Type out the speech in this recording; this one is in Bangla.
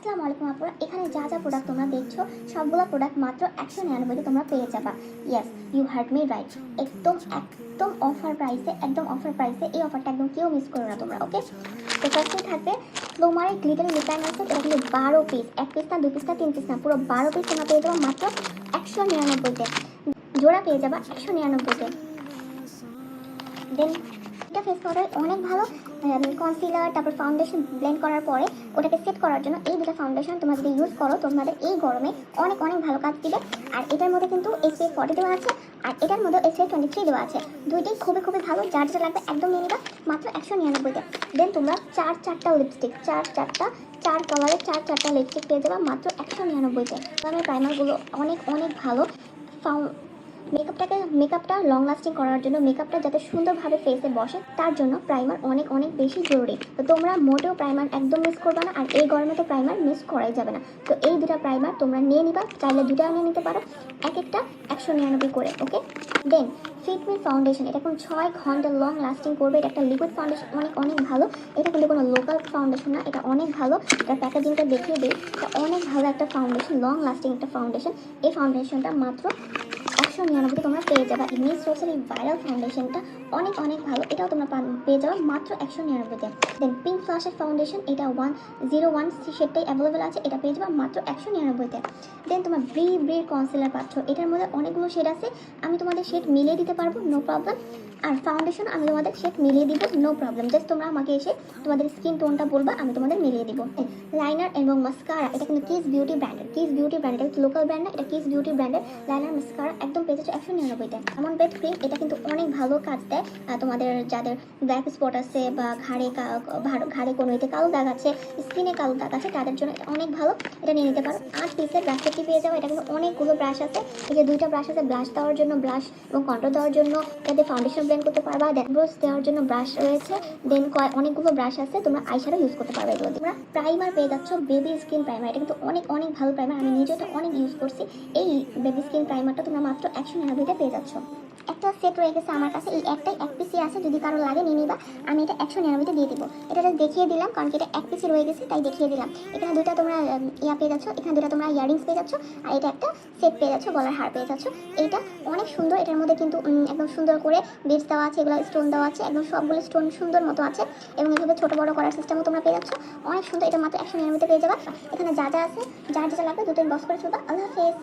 আসসালামু আলাইকুম আপুরা, এখানে যা যা প্রোডাক্ট তোমরা দেখছো সবগুলো প্রোডাক্ট মাত্র 199 তোমরা পেয়ে যাবা। Yes, you heard me right. একদম একদম অফার প্রাইসে এই অফারটা একদম কেউ মিস করো না তোমরা। ওকে, তো ফার্স্টে থাকবে ফ্লোমারের গ্লিটার লিপ লাইনার আছে। এটা কিন্তু 12 পিস, 1 পিস না 2 পিস না 3 পিস না, পুরো 12 পিস তোমরা পেয়ে যাবা মাত্র 199-তে। জোড়া পেয়ে যাবা 199-তে। দেন এটা ফেস পাউডার অনেক ভালো কনসিলার, তারপর ফাউন্ডেশন ব্লেন্ড করার পরে ওটাকে সেট করার জন্য এই দুটো ফাউন্ডেশন তোমরা যদি ইউজ করো তোমাদের এই গরমে অনেক অনেক ভালো কাজ দিবে। আর এটার মধ্যে কিন্তু SPF 40 দেওয়া আছে আর এটার মধ্যে SPF 23 দেওয়া আছে। দুইটাই খুবই খুবই ভালো, যার যেটা লাগবে একদম নিয়ে নিবা মাত্র 199-তে। দেন তোমরা চারটা লিপস্টিক, চার কালারের চারটা লিপস্টিক পেয়ে যাবা মাত্র 199-তে। আমার প্রাইমারগুলো অনেক অনেক ভালো। মেকআপটা লং লাস্টিং করার জন্য, মেকআপটা যাতে সুন্দরভাবে ফেসে বসে তার জন্য প্রাইমার অনেক অনেক বেশি জরুরি। তো তোমরা মোটেও প্রাইমার একদম মিস করবে না, আর এই গরমে তো প্রাইমার মিস করাই যাবে না। তো এই দুটা প্রাইমার তোমরা নিয়ে নিবা, চাইলে দুটাও নিয়ে নিতে পারো, এক একটা 199 করে। ওকে, দেন ফিটমি ফাউন্ডেশন, এটা এখন 6 ঘন্টা লং লাস্টিং করবে। এটা একটা লিকুইড ফাউন্ডেশন, অনেক অনেক ভালো। এটা কিন্তু কোনো লোকাল ফাউন্ডেশন না, এটা অনেক ভালো। এটা প্যাকেজিংটা দেখিয়ে দিই, এটা অনেক ভালো একটা ফাউন্ডেশন, লং লাস্টিং একটা ফাউন্ডেশন। এই ফাউন্ডেশনটা মাত্র 199 তোমরা পেয়ে যাবা। মিস রোজের এই ভাইরাল ফাউন্ডেশনটা অনেক অনেক ভালো, এটাও তোমরা পেয়ে যাবা মাত্র 199-তে। দেন পিঙ্ক ফ্লাশের ফাউন্ডেশন, এটা 101 শেডটাই অ্যাভেলেবেল আছে, এটা পেয়ে যাবা মাত্র 199-তে। দেন তোমার ব্রির কনসিলার পাচ্ছ, এটার মধ্যে অনেকগুলো শেড আছে, আমি তোমাদের শেড মিলিয়ে দিতে পারবো, নো প্রবলেম। আর ফাউন্ডেশন আমি তোমাদের শেড মিলিয়ে দিব, নো প্রবলেম। জাস্ট তোমরা আমাকে এসে তোমাদের স্কিন টোনটা বলবা, আমি তোমাদের মিলিয়ে দিব। লাইনার এবং মাস্কারা, এটা কিন্তু কিস বিউটি ব্র্যান্ডের, এটা লোকাল ব্র্যান্ড না, এটা কিস বিউটি ব্র্যান্ডের লাইনার মাস্কারা একদম পেয়ে যাচ্ছে 199-তে। এমন বেড ক্রিম, এটা কিন্তু অনেক ভালো কাজ দেয় তোমাদের যাদের ব্ল্যাক স্পট আছে বা ঘাড়ে কোনো এতে কালো দাগ আছে, স্কিনে কালো দাগ আছে, তাদের জন্য অনেক ভালো, এটা নিয়ে নিতে পারো। 8 পিসের ব্রাশটি পেয়ে যাও। এটা কিন্তু অনেকগুলো ব্রাশ আছে, এই যে 2টা ব্রাশ আছে, ব্লাশ দেওয়ার জন্য ব্লাশ এবং কন্ট্রোল দেওয়ার জন্য, যাতে ফাউন্ডেশন ব্লেন্ড করতে পারবা, ব্রোজ দেওয়ার জন্য ব্রাশ রয়েছে। দেন অনেকগুলো ব্রাশ আছে, তোমরা আইশ্যাডো ইউজ করতে পারবে এগুলো। তোমরা প্রাইমার পেয়ে যাচ্ছ, বেবি স্কিন প্রাইমার, এটা কিন্তু অনেক অনেক ভালো প্রাইমার, আমি নিজে এটা অনেক ইউজ করছি। এই বেবি স্কিন প্রাইমারটা তোমরা মাত্র 199-তে পেয়ে যাচ্ছ। একটা সেট রয়ে গেছে আমার কাছে, এই একটাই 1 পিসই আছে, যদি কারো লাগে নিয়ে নিবা, আমি এটা 199-তে দিয়ে দিব। এটা জাস্ট দেখিয়ে দিলাম, কারণ কি এটা 1 পিসই রয়ে গেছে তাই দেখিয়ে দিলাম। এখানে দুইটা তোমরা পেয়ে যাচ্ছ, এখানে দুইটা তোমরা ইয়ারিংস পেয়ে যাচ্ছ, আর এটা একটা সেট পেয়ে যাচ্ছ, গলার হার পেয়ে যাচ্ছ। এইটা অনেক সুন্দর, এটার মধ্যে কিন্তু একদম সুন্দর করে বিটস দেওয়া আছে, এগুলো স্টোন দেওয়া আছে, একদম সবগুলো স্টোন সুন্দর মতো আছে, এবং এভাবে ছোট বড় করার সিস্টেমও তোমরা পেয়ে যাচ্ছ, অনেক সুন্দর। এটা মাত্র 199-তে পেয়ে যাবা। এখানে যা যা আছে, যার যেটা লাগবে দুটো ইনবক্স করে চলবা। আল্লাহ হাফেজ।